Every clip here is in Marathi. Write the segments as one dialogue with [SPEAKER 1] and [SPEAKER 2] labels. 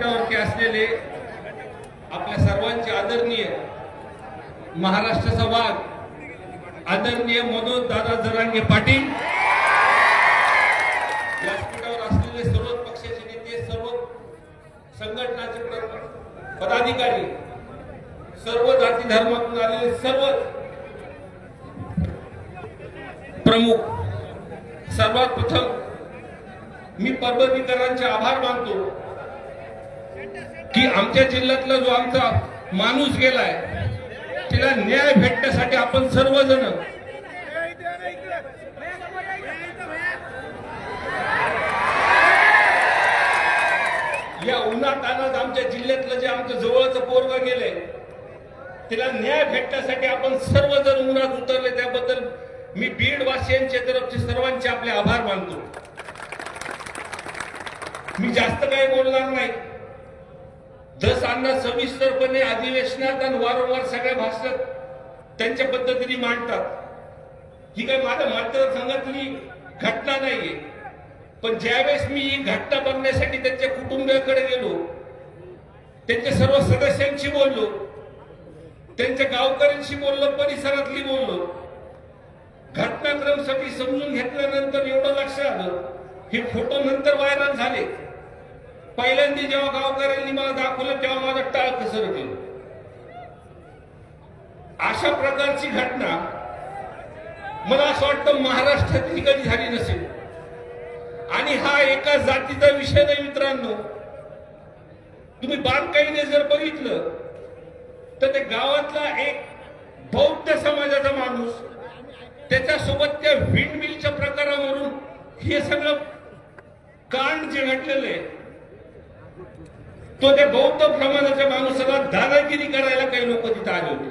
[SPEAKER 1] व्यासपीठावरती असलेले आपल्या सर्वांचे आदरणीय महाराष्ट्राचा वाघ आदरणीय मनोज दादा जरांगे पाटील, व्यासपीठावर असलेले सर्व पक्षाचे नेते, सर्व संघटनाचे पदाधिकारी, सर्व जाती धर्मातून आलेले सर्व प्रमुख, सर्वात प्रथम मी परभणीकरांचे आभार मानतो की आमच्या जिल्ह्यातला जो आमचा माणूस गेलाय तिला न्याय भेटण्यासाठी आपण सर्वजण या उन्हातान्हात आमच्या जिल्ह्यातलं जे आमचं जवळचं पोरगं गेलंय तिला न्याय भेटण्यासाठी आपण सर्वजण उन्हात उतरले, त्याबद्दल मी बीड वासियांच्या तर्फे सर्वांचे आपले आभार मानतो। मी जास्त काही बोलणार नाही। जस अण्णा सविस्तरपणे अधिवेशनात आणि वारंवार सगळ्या भाषणात त्यांच्या पद्धतीने मांडतात। ही काही माझ्या मतदारसंघातली घटना नाहीये, पण ज्यावेळेस मी ही घटना बघण्यासाठी त्यांच्या कुटुंबियाकडे गेलो, त्यांच्या सर्व सदस्यांशी बोललो, त्यांच्या गावकऱ्यांशी बोललो, परिसरातली बोललो, घटनाक्रमसाठी समजून घेतल्यानंतर एवढं लक्षात आलं, हे फोटो नंतर व्हायरल झाले। पहिल्यांदा जेव्हा गावकऱ्यांनी मला दाखवलं तेव्हा माझं टाळ कसर केलं। अशा प्रकारची घटना मला असं वाटतं महाराष्ट्रात कधी झाली नसेल। आणि हा एका जातीचा विषय नाही मित्रांनो, तुम्ही बारकाईने जर बघितलं तर ते गावातला एक बौद्ध समाजाचा माणूस, त्याच्यासोबत त्या विंडमिलच्या प्रकारावरून हे सगळं कांड जे घडलेलं आहे, तो त्या बौद्ध प्रमाणाच्या माणसाला दादागिरी करायला काही लोक तिथं आले होते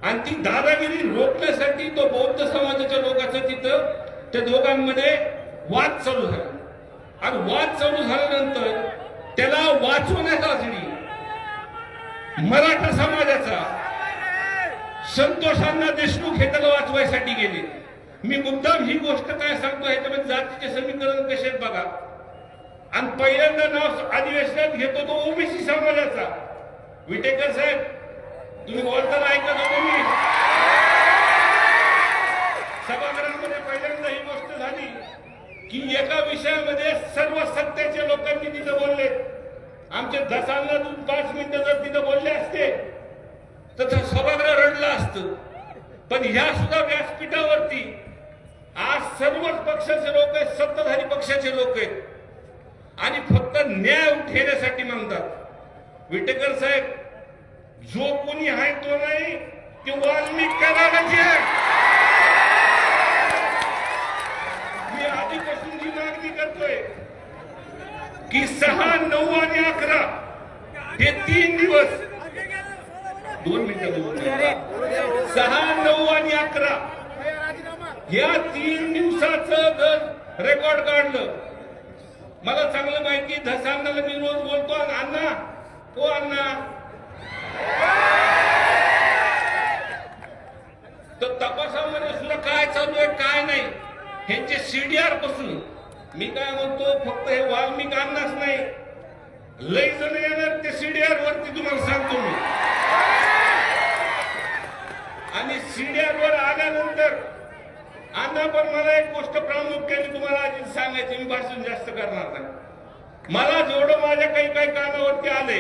[SPEAKER 1] आणि ती दादागिरी रोखण्यासाठी तो बौद्ध समाजाच्या लोकांचं तिथं त्या दोघांमध्ये वाद चालू झाला आणि वाद चालू झाल्यानंतर त्याला वाचवण्यासाठी मराठा समाजाचा संतोष अण्णा देशमुख हे त्याला वाचवायसाठी गेले। मी मुद्दाम ही गोष्ट काय सांगतो, ह्याच्यामध्ये जातीचे समीकरण कसे बघा। आणि पहिल्यांदा नाव अधिवेशनात घेतो तो ओबीसी समाजाचा। विटेकर साहेब तुम्ही बोलताना ऐकत होतो मी, सभागृहामध्ये पहिल्यांदा ही गोष्ट झाली की एका विषयामध्ये सर्व सत्तेचे लोकांनी तिथं बोलले। आमचे दसांना 5 मिनिटं जर तिथं बोलले असते तर सभागृह रडलं असतं, पण ह्या सुद्धा व्यासपीठावरती आज सर्वच पक्षाचे लोक आहेत, सत्ताधारी पक्षाचे लोक आहेत आणि फक्त न्याय घेण्यासाठी मागतात। विटेकर साहेब, जो कोणी आहे तो नाही, ते वाल्मिक कराडाची आहे। मी आधीपासून जी मागणी करतोय की 6, 9 आणि 11 हे 3 दिवस, 2 मिनिटं 6, 9 आणि 11 या 3 दिवसाचं रेकॉर्ड काढलं। मला चांगलं माहिती, धसांनाला मी रोज बोलतो, अण्णा ओ अण्णा, तर तपासामध्ये सुद्धा काय चालू आहे काय नाही ह्यांचे सीडीआर पासून मी काय म्हणतो, फक्त हे वाल्मिक अण्णाच नाही, लई जण येणार ते सीडीआर वरती तुम्हाला सांगतो मी। आणि सीडीआर वर आल्यानंतर अण्णा, पण मला एक गोष्ट प्रामुख्याने तुम्हाला आधी सांगायची, मी भाषण जास्त करणार नाही। मला जेवढं माझ्या काही कानावरती आले,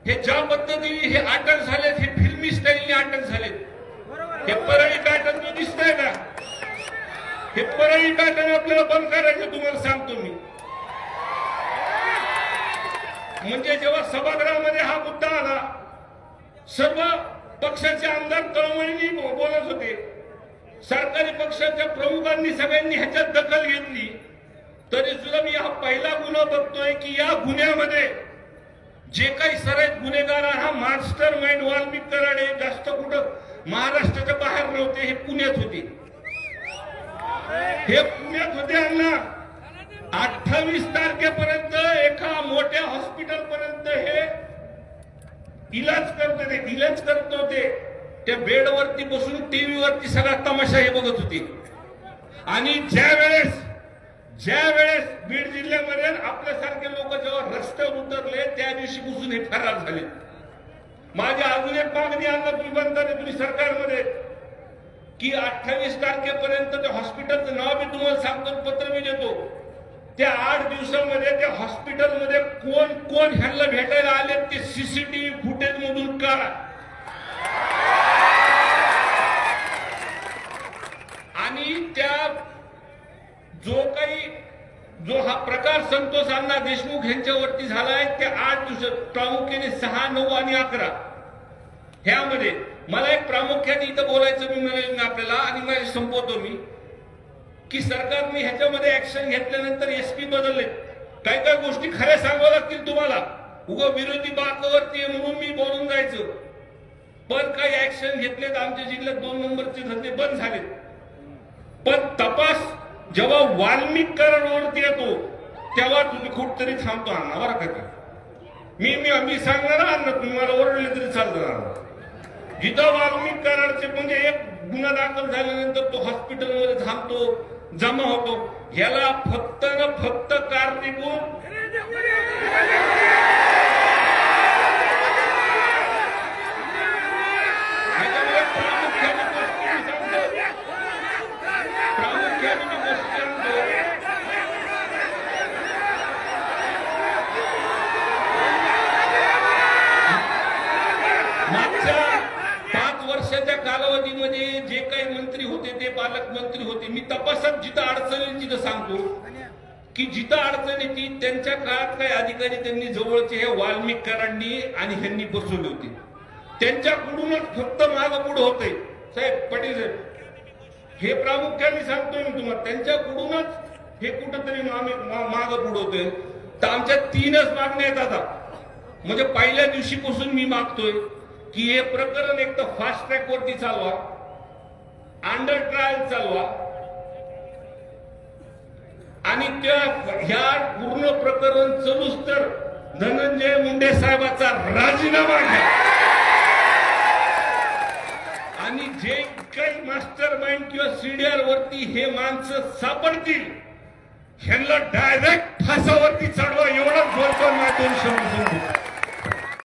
[SPEAKER 1] हे ज्या पद्धतीने हे अटक झालेत, हे फिल्मी स्टाईलने अटक झालेत। हे परळी पॅटर्न जो दिसतंय का, हे परळी पॅटर्न आपल्याला बंद करायचं तुम्हाला सांगतो मी। म्हणजे जेव्हा सभागृहामध्ये हा मुद्दा आला, सर्व पक्षाचे आमदार तळमळीने बोलत होते, सरकारी पक्षाच्या प्रमुखांनी सगळ्यांनी ह्याच्यात दखल घेतली, तरी सुद्धा मी हा पहिला गुन्हा बघतोय की या गुन्ह्यामध्ये जे काही सराईत गुन्हेगार हा मास्टर माइंड वाल्मिक कराडे जास्त कुठं महाराष्ट्राच्या बाहेर नव्हते, हे पुण्यात होते। हे पुण्यात होते अण्णा। 28 तारखेपर्यंत एका मोठ्या हॉस्पिटल पर्यंत हे इलाज करत होते। त्या बेडवरती बसून टीव्ही वरती सगळा तमाशा हे बघत होते। आणि ज्या वेळेस बीड जिल्ह्यामध्ये आपल्यासारखे लोक जेव्हा रस्त्यावर उतरले, त्या दिवशीपासून हे फरार झाले. माझी अजून एक मागणी आणला तुम्ही बनताना तुम्ही सरकारमध्ये की 28 तारखेपर्यंत त्या हॉस्पिटलचं नाव मी तुम्हाला सांगतो, पत्र मी देतो. त्या 8 दिवसामध्ये त्या हॉस्पिटलमध्ये कोण कोण ह्यांना भेटायला आले ते सीसीटीव्ही फुटेज मधून काढा. आणि त्या जो हा प्रकार संतोष अण्णा देशमुख यांच्यावरती झालाय त्या 8 दिवसात प्रामुख्याने 6, 9 आणि 11 ह्यामध्ये मला एक प्रामुख्याने इथं बोलायचं मी म्हणेन आपल्याला आणि माझे संपवतो मी की सरकारने ह्याच्यामध्ये ऍक्शन घेतल्यानंतर एसपी बदलले. काही काही गोष्टी खऱ्या सांगाव्या लागतील तुम्हाला. उगा विरोधी बाकावरती म्हणून मी बोलून जायचं. पण काही ऍक्शन घेतलेत. आमच्या जिल्ह्यात 2 नंबरचे धंदे बंद झालेत. पण तपास जेव्हा वाल्मिक करारावरती येतो तेव्हा तुम्ही कुठतरी थांबतो अण्णा बरं का. मी सांगणार अण्णा तुम्ही मला ओरडले तरी चालतं. जिथं वाल्मिक करारचे म्हणजे एक गुन्हा दाखल झाल्यानंतर तो हॉस्पिटलमध्ये थांबतो, जमा होतो. ह्याला फक्त ना फक्त कारणीभूत कालावधीमध्ये जे काही मंत्री होते ते पालकमंत्री होते. मी तपासात जिथं अडचणी तिथं सांगतो की जिथं अडचण येते त्यांच्या काळात काही अधिकारी त्यांनी जवळचे हे वाल्मिक करारांनी आणि ह्यांनी बसवले होते. त्यांच्याकडूनच फक्त मागं पुढे होते. साहेब पाटील साहेब हे प्रामुख्याने सांगतोय मी तुम्हाला. त्यांच्याकडूनच हे कुठंतरी मागं पुढे होते. तर आमच्या 3च मागण्या आहेत आता. म्हणजे पहिल्या दिवशीपासून मी मागतोय की हे प्रकरण एक तर फास्ट ट्रॅक वरती चालवा, अंडर ट्रायल चालवा आणि ह्या पूर्ण प्रकरण चलूच तर धनंजय मुंडे साहेबाचा राजीनामा घ्या. आणि जे काही मास्टर माइंड किंवा सीडीआर वरती हे माणसं सापडतील ह्यांना डायरेक्ट फासावरती चढवा. एवढाच बोलतो. 2 शब्द